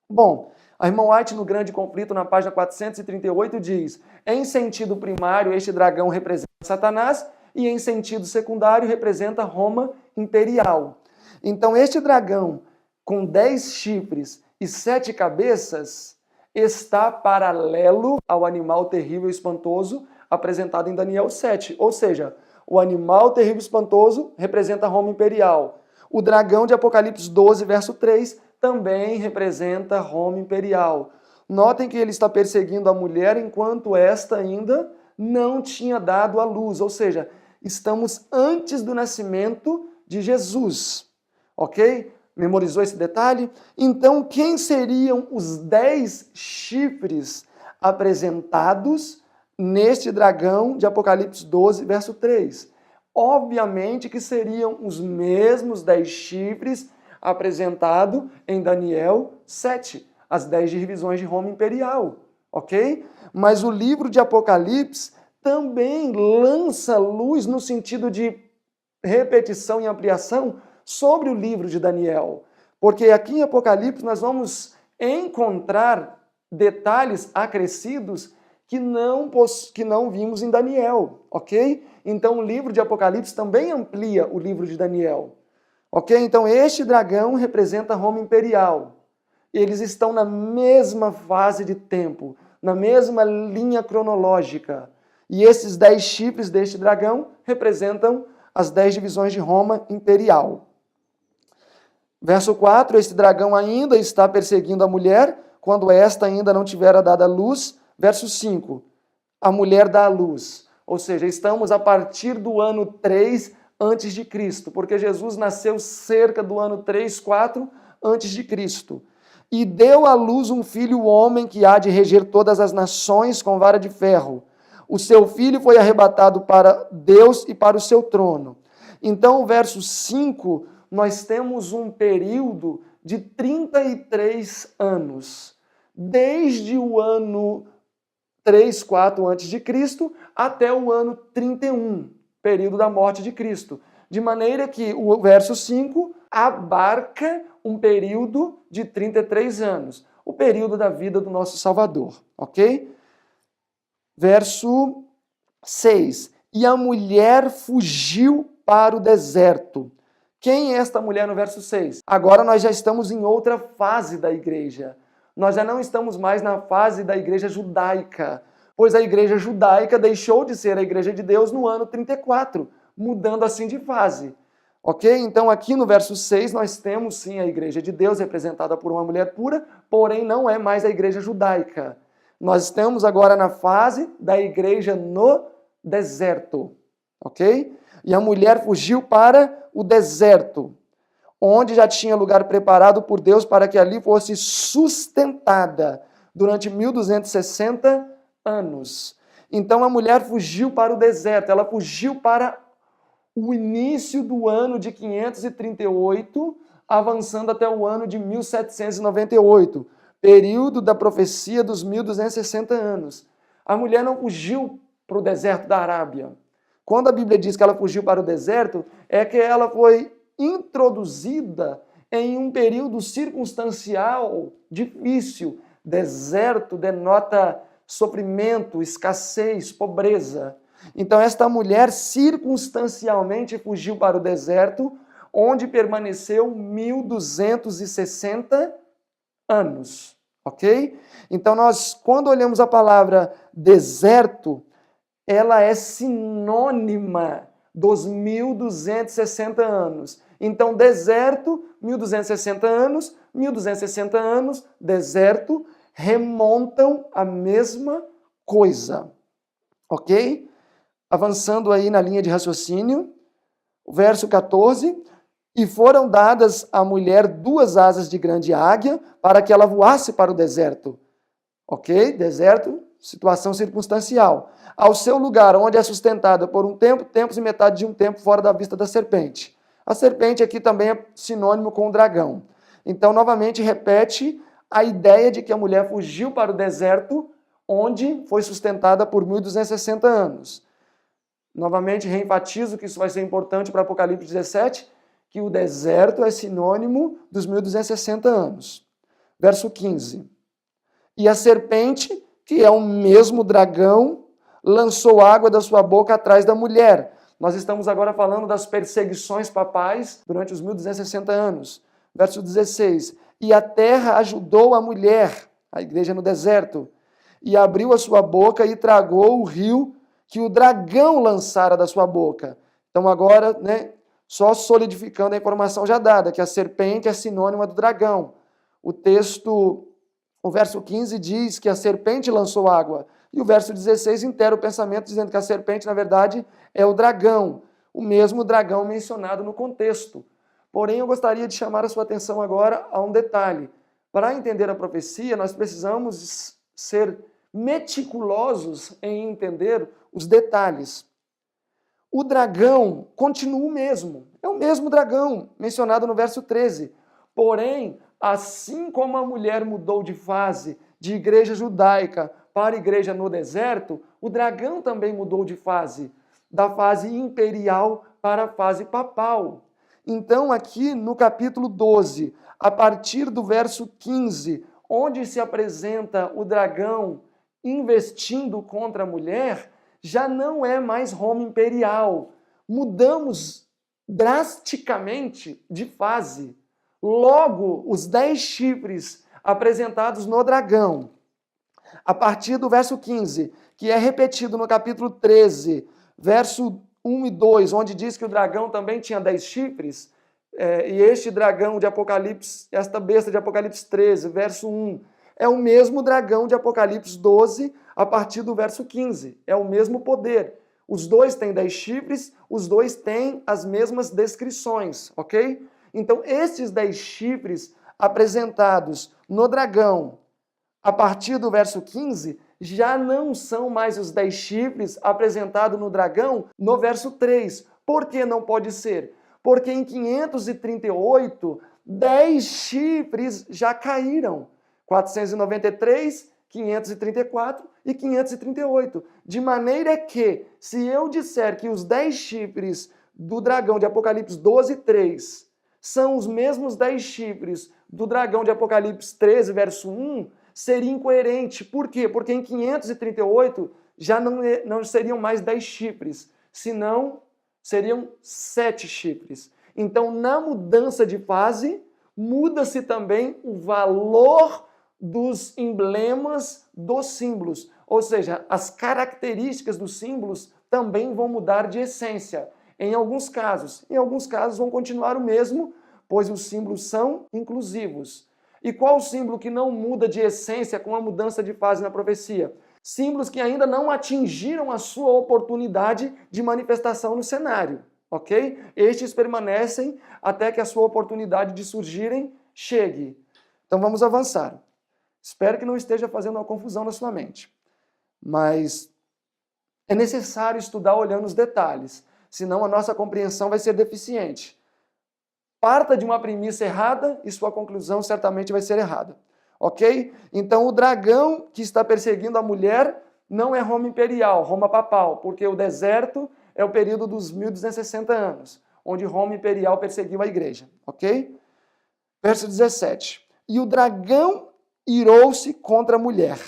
Bom, a irmã White, no Grande Conflito, na página 438, diz: em sentido primário, este dragão representa Satanás e em sentido secundário representa Roma imperial. Então, este dragão, com 10 chifres e 7 cabeças, está paralelo ao animal terrível e espantoso apresentado em Daniel 7. Ou seja, o animal terrível e espantoso representa Roma imperial. O dragão de Apocalipse 12, verso 3, também representa Roma imperial. Notem que ele está perseguindo a mulher enquanto esta ainda não tinha dado à luz, ou seja, estamos antes do nascimento de Jesus. Ok? Memorizou esse detalhe? Então, quem seriam os 10 chifres apresentados neste dragão de Apocalipse 12, verso 3? Obviamente que seriam os mesmos 10 chifres apresentado em Daniel 7, as 10 divisões de Roma imperial, ok? Mas o livro de Apocalipse também lança luz no sentido de repetição e ampliação sobre o livro de Daniel, porque aqui em Apocalipse nós vamos encontrar detalhes acrescidos que não vimos em Daniel, ok? Então o livro de Apocalipse também amplia o livro de Daniel. Ok? Então, este dragão representa Roma imperial. Eles estão na mesma fase de tempo, na mesma linha cronológica. E esses 10 chifres deste dragão representam as 10 divisões de Roma imperial. Verso 4, este dragão ainda está perseguindo a mulher, quando esta ainda não tiver dado à luz. Verso 5, a mulher dá à luz. Ou seja, estamos a partir do ano 3 antes de Cristo, porque Jesus nasceu cerca do ano 3, 4 antes de Cristo. E deu à luz um filho homem que há de reger todas as nações com vara de ferro. O seu filho foi arrebatado para Deus e para o seu trono. Então, o verso 5, nós temos um período de 33 anos, desde o ano 3, 4 antes de Cristo até o ano 31. Período da morte de Cristo. De maneira que o verso 5 abarca um período de 33 anos, o período da vida do nosso Salvador, ok? Verso 6. E a mulher fugiu para o deserto. Quem é esta mulher no verso 6? Agora nós já estamos em outra fase da igreja. Nós já não estamos mais na fase da igreja judaica, pois a igreja judaica deixou de ser a igreja de Deus no ano 34, mudando assim de fase. Ok? Então aqui no verso 6 nós temos sim a igreja de Deus representada por uma mulher pura, porém não é mais a igreja judaica. Nós estamos agora na fase da igreja no deserto. Ok? E a mulher fugiu para o deserto, onde já tinha lugar preparado por Deus para que ali fosse sustentada durante 1260 anos. Então a mulher fugiu para o deserto, ela fugiu para o início do ano de 538, avançando até o ano de 1798, período da profecia dos 1260 anos. A mulher não fugiu para o deserto da Arábia. Quando a Bíblia diz que ela fugiu para o deserto, é que ela foi introduzida em um período circunstancial difícil. Deserto denota sofrimento, escassez, pobreza. Então esta mulher circunstancialmente fugiu para o deserto, onde permaneceu 1260 anos, ok? Então nós, quando olhamos a palavra deserto, ela é sinônima dos 1260 anos. Então, deserto, 1260 anos, 1260 anos, deserto, remontam a mesma coisa. Ok? Avançando aí na linha de raciocínio, verso 14. E foram dadas à mulher 2 asas de grande águia para que ela voasse para o deserto. Ok? Deserto, situação circunstancial. Ao seu lugar, onde é sustentada por um tempo, tempos e metade de um tempo fora da vista da serpente. A serpente aqui também é sinônimo com o dragão. Então, novamente, repete a ideia de que a mulher fugiu para o deserto, onde foi sustentada por 1260 anos. Novamente, reenfatizo que isso vai ser importante para Apocalipse 17, que o deserto é sinônimo dos 1260 anos. Verso 15. E a serpente, que é o mesmo dragão, lançou água da sua boca atrás da mulher. Nós estamos agora falando das perseguições papais durante os 1260 anos. Verso 16. E a terra ajudou a mulher, a igreja no deserto, e abriu a sua boca e tragou o rio que o dragão lançara da sua boca. Então agora, só solidificando a informação já dada, que a serpente é sinônima do dragão. O verso 15 diz que a serpente lançou água. E o verso 16 inteira o pensamento dizendo que a serpente, na verdade, é o dragão. O mesmo dragão mencionado no contexto. Porém, eu gostaria de chamar a sua atenção agora a um detalhe. Para entender a profecia, nós precisamos ser meticulosos em entender os detalhes. O dragão continua o mesmo. É o mesmo dragão mencionado no verso 13. Porém, assim como a mulher mudou de fase de igreja judaica para a igreja no deserto, o dragão também mudou de fase, da fase imperial para a fase papal. Então, aqui no capítulo 12, a partir do verso 15, onde se apresenta o dragão investindo contra a mulher, já não é mais Roma imperial. Mudamos drasticamente de fase. Logo, os 10 chifres apresentados no dragão, a partir do verso 15, que é repetido no capítulo 13, verso 1 e 2, onde diz que o dragão também tinha 10 chifres, e este dragão de Apocalipse, esta besta de Apocalipse 13, verso 1, é o mesmo dragão de Apocalipse 12, a partir do verso 15. É o mesmo poder. Os dois têm 10 chifres, os dois têm as mesmas descrições, ok? Então, esses 10 chifres apresentados no dragão, a partir do verso 15, já não são mais os 10 chifres apresentados no dragão no verso 3. Por que não pode ser? Porque em 538, 10 chifres já caíram. 493, 534 e 538. De maneira que, se eu disser que os 10 chifres do dragão de Apocalipse 12, 3 são os mesmos 10 chifres do dragão de Apocalipse 13, verso 1, seria incoerente. Por quê? Porque em 538 já não seriam mais 10 chifres, senão seriam 7 chifres. Então, na mudança de fase, muda-se também o valor dos emblemas dos símbolos. Ou seja, as características dos símbolos também vão mudar de essência. Em alguns casos vão continuar o mesmo, pois os símbolos são inclusivos. E qual o símbolo que não muda de essência com a mudança de fase na profecia? Símbolos que ainda não atingiram a sua oportunidade de manifestação no cenário, ok? Estes permanecem até que a sua oportunidade de surgirem chegue. Então vamos avançar. Espero que não esteja fazendo uma confusão na sua mente. Mas é necessário estudar olhando os detalhes, senão a nossa compreensão vai ser deficiente. Parta de uma premissa errada e sua conclusão certamente vai ser errada. Ok? Então o dragão que está perseguindo a mulher não é Roma imperial, Roma papal, porque o deserto é o período dos 1260 anos, onde Roma imperial perseguiu a igreja. Ok? Verso 17. E o dragão irou-se contra a mulher.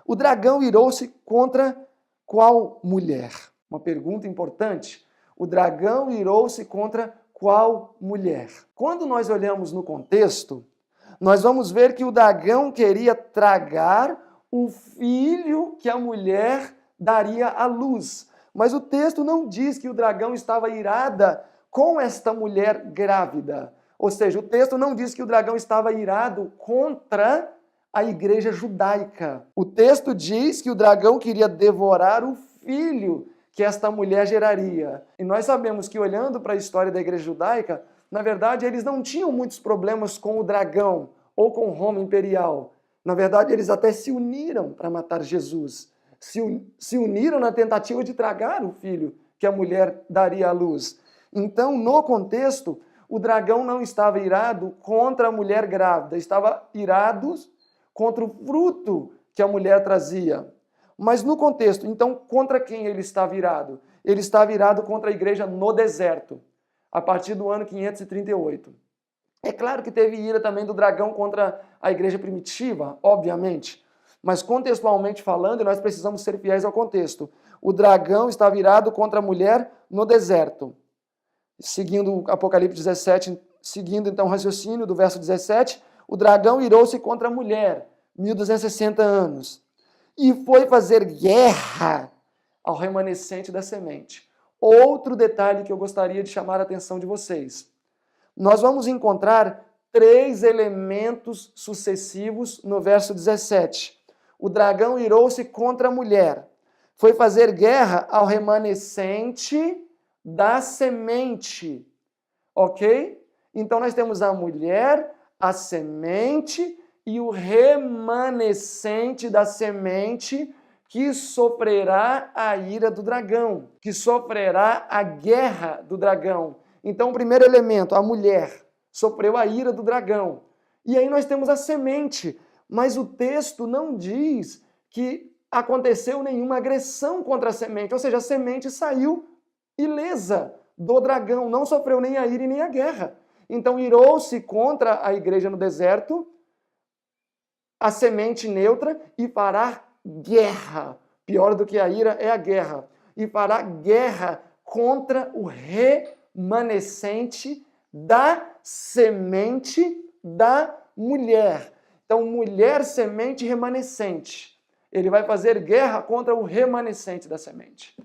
O dragão irou-se contra qual mulher? Uma pergunta importante. O dragão irou-se contra qual mulher? Quando nós olhamos no contexto, nós vamos ver que o dragão queria tragar o filho que a mulher daria à luz. Mas o texto não diz que o dragão estava irada com esta mulher grávida. Ou seja, o texto não diz que o dragão estava irado contra a igreja judaica. O texto diz que o dragão queria devorar o filho que esta mulher geraria. E nós sabemos que, olhando para a história da igreja judaica, na verdade, eles não tinham muitos problemas com o dragão ou com Roma imperial. Na verdade, eles até se uniram para matar Jesus. Se uniram na tentativa de tragar o filho que a mulher daria à luz. Então, no contexto, o dragão não estava irado contra a mulher grávida, estava irado contra o fruto que a mulher trazia. Mas no contexto, então, contra quem ele estava irado? Ele estava irado contra a igreja no deserto, a partir do ano 538. É claro que teve ira também do dragão contra a igreja primitiva, obviamente, mas contextualmente falando, nós precisamos ser fiéis ao contexto. O dragão estava irado contra a mulher no deserto. Seguindo Apocalipse 17, seguindo então o raciocínio do verso 17, o dragão irou-se contra a mulher, 1260 anos. E foi fazer guerra ao remanescente da semente. Outro detalhe que eu gostaria de chamar a atenção de vocês. Nós vamos encontrar 3 elementos sucessivos no verso 17. O dragão irou-se contra a mulher. Foi fazer guerra ao remanescente da semente. Ok? Então nós temos a mulher, a semente e o remanescente da semente que sofrerá a ira do dragão, que sofrerá a guerra do dragão. Então, o primeiro elemento, a mulher, sofreu a ira do dragão. E aí nós temos a semente, mas o texto não diz que aconteceu nenhuma agressão contra a semente, ou seja, a semente saiu ilesa do dragão, não sofreu nem a ira e nem a guerra. Então, irou-se contra a igreja no deserto, a semente neutra, e fará guerra. Pior do que a ira é a guerra. E fará guerra contra o remanescente da semente da mulher. Então, mulher, semente, remanescente. Ele vai fazer guerra contra o remanescente da semente.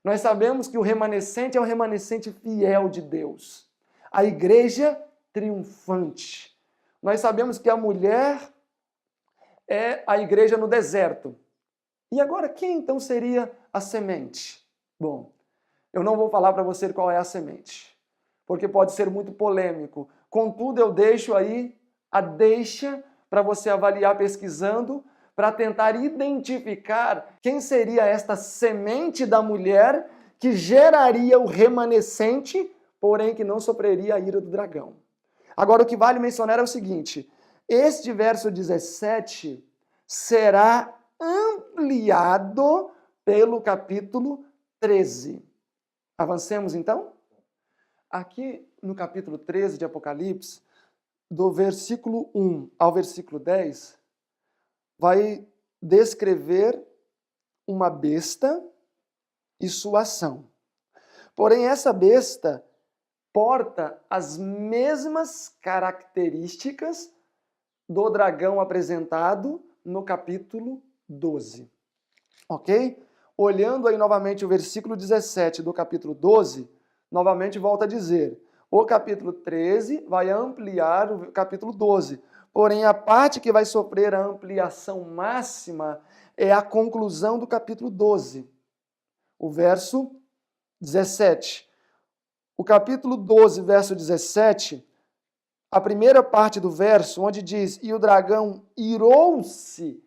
Nós sabemos que o remanescente é o remanescente fiel de Deus. A igreja triunfante. Nós sabemos que a mulher é a igreja no deserto. E agora, quem então seria a semente? Bom, eu não vou falar para você qual é a semente, porque pode ser muito polêmico. Contudo, eu deixo aí a deixa para você avaliar pesquisando, para tentar identificar quem seria esta semente da mulher que geraria o remanescente, porém que não sofreria a ira do dragão. Agora, o que vale mencionar é o seguinte: este verso 17 será ampliado pelo capítulo 13. Avancemos então? Aqui no capítulo 13 de Apocalipse, do versículo 1 ao versículo 10, vai descrever uma besta e sua ação. Porém, essa besta porta as mesmas características do dragão apresentado no capítulo 12. Ok? Olhando aí novamente o versículo 17 do capítulo 12, novamente volta a dizer, o capítulo 13 vai ampliar o capítulo 12. Porém, a parte que vai sofrer a ampliação máxima é a conclusão do capítulo 12. O verso 17. O capítulo 12, verso 17, a primeira parte do verso, onde diz, e o dragão irou-se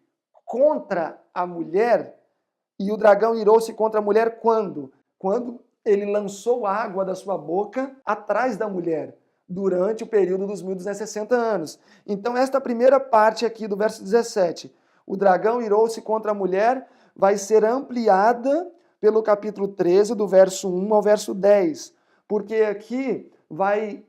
contra a mulher, e o dragão irou-se contra a mulher quando? Quando ele lançou água da sua boca atrás da mulher, durante o período dos 1260 anos. Então, esta primeira parte aqui do verso 17, o dragão irou-se contra a mulher, vai ser ampliada pelo capítulo 13, do verso 1 ao verso 10, porque aqui vai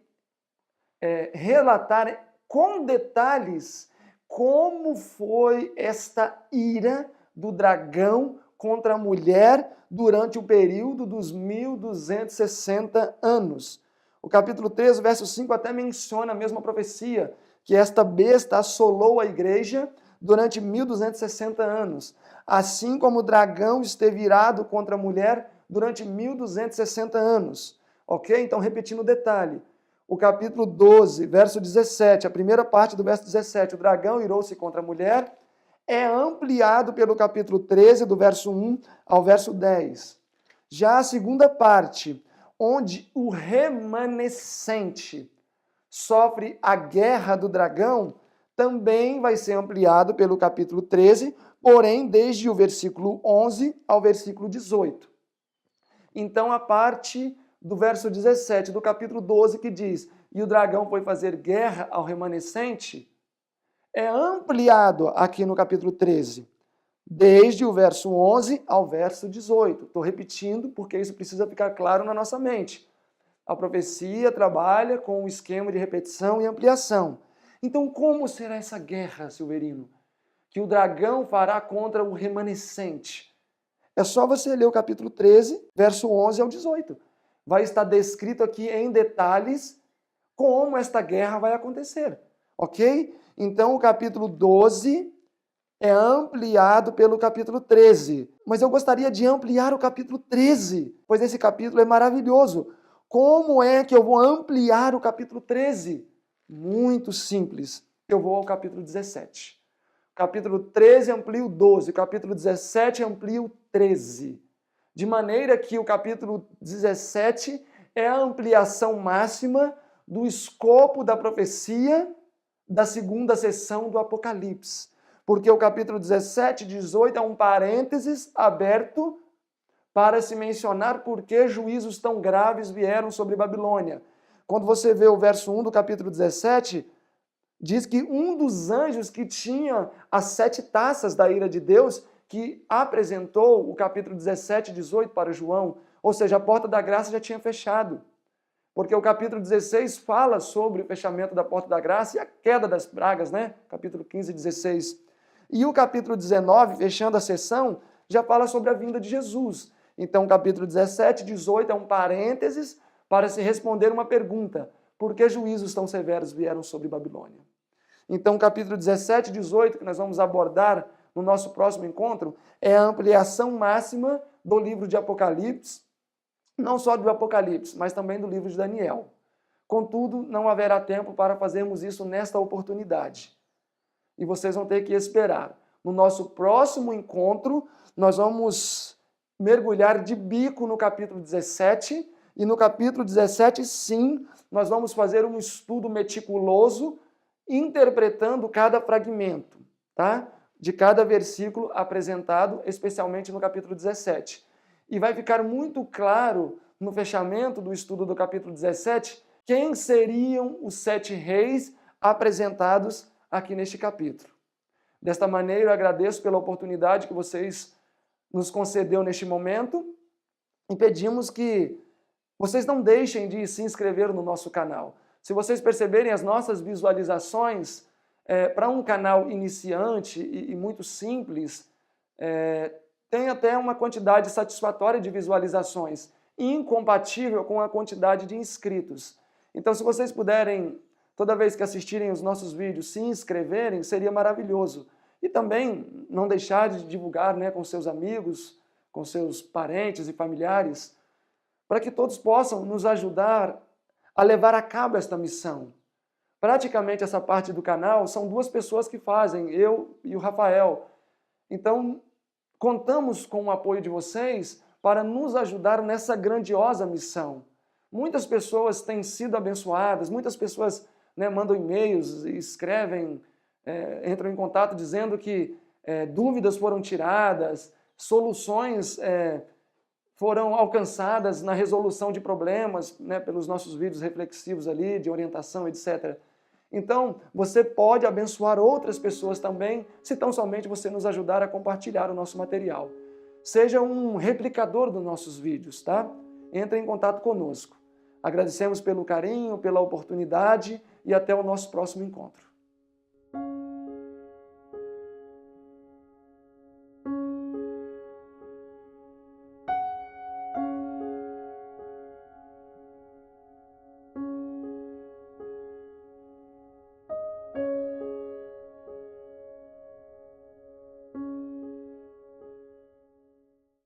relatar com detalhes como foi esta ira do dragão contra a mulher durante o período dos 1260 anos. O capítulo 13, verso 5 até menciona a mesma profecia, que esta besta assolou a igreja durante 1260 anos, assim como o dragão esteve irado contra a mulher durante 1260 anos. Ok? Então, repetindo o detalhe. O capítulo 12, verso 17, a primeira parte do verso 17, o dragão irou-se contra a mulher, é ampliado pelo capítulo 13, do verso 1 ao verso 10. Já a segunda parte, onde o remanescente sofre a guerra do dragão, também vai ser ampliado pelo capítulo 13, porém desde o versículo 11 ao versículo 18. Então a parte do verso 17 do capítulo 12 que diz, e o dragão foi fazer guerra ao remanescente, é ampliado aqui no capítulo 13, desde o verso 11 ao verso 18. Estou repetindo porque isso precisa ficar claro na nossa mente. A profecia trabalha com um esquema de repetição e ampliação. Então, como será essa guerra, Silverino, que o dragão fará contra o remanescente? É só você ler o capítulo 13, verso 11 ao 18. Vai estar descrito aqui em detalhes como esta guerra vai acontecer, ok? Então, o capítulo 12 é ampliado pelo capítulo 13. Mas eu gostaria de ampliar o capítulo 13, pois esse capítulo é maravilhoso. Como é que eu vou ampliar o capítulo 13? Muito simples. Eu vou ao capítulo 17. O capítulo 13 amplia o 12, o capítulo 17 amplia o 13. De maneira que o capítulo 17 é a ampliação máxima do escopo da profecia da segunda sessão do Apocalipse. Porque o capítulo 17 e 18 é um parênteses aberto para se mencionar por que juízos tão graves vieram sobre Babilônia. Quando você vê o verso 1 do capítulo 17, diz que um dos anjos que tinha as 7 taças da ira de Deus, que apresentou o capítulo 17 e 18 para João, ou seja, a porta da graça já tinha fechado. Porque o capítulo 16 fala sobre o fechamento da porta da graça e a queda das pragas, né? Capítulo 15 e 16. E o capítulo 19, fechando a sessão, já fala sobre a vinda de Jesus. Então, o capítulo 17 e 18 é um parênteses para se responder uma pergunta. Por que juízos tão severos vieram sobre Babilônia? Então, o capítulo 17 e 18, que nós vamos abordar no nosso próximo encontro, é a ampliação máxima do livro de Apocalipse, não só do Apocalipse, mas também do livro de Daniel. Contudo, não haverá tempo para fazermos isso nesta oportunidade. E vocês vão ter que esperar. No nosso próximo encontro, nós vamos mergulhar de bico no capítulo 17, e no capítulo 17, sim, nós vamos fazer um estudo meticuloso, interpretando cada fragmento, tá? De cada versículo apresentado, especialmente no capítulo 17. E vai ficar muito claro no fechamento do estudo do capítulo 17 quem seriam os 7 reis apresentados aqui neste capítulo. Desta maneira, eu agradeço pela oportunidade que vocês nos concedeu neste momento e pedimos que vocês não deixem de se inscrever no nosso canal. Se vocês perceberem as nossas visualizações, para um canal iniciante e muito simples, tem até uma quantidade satisfatória de visualizações, incompatível com a quantidade de inscritos. Então, se vocês puderem toda vez que assistirem os nossos vídeos, se inscreverem, seria maravilhoso. E também não deixar de divulgar, né, com seus amigos, com seus parentes e familiares, para que todos possam nos ajudar a levar a cabo esta missão. Praticamente essa parte do canal são duas pessoas que fazem, eu e o Rafael. Então, contamos com o apoio de vocês para nos ajudar nessa grandiosa missão. Muitas pessoas têm sido abençoadas, muitas pessoas, né, mandam e-mails, escrevem, entram em contato dizendo que dúvidas foram tiradas, soluções foram alcançadas na resolução de problemas, né, pelos nossos vídeos reflexivos ali, de orientação, etc. Então, você pode abençoar outras pessoas também, se tão somente você nos ajudar a compartilhar o nosso material. Seja um replicador dos nossos vídeos, tá? Entre em contato conosco. Agradecemos pelo carinho, pela oportunidade e até o nosso próximo encontro.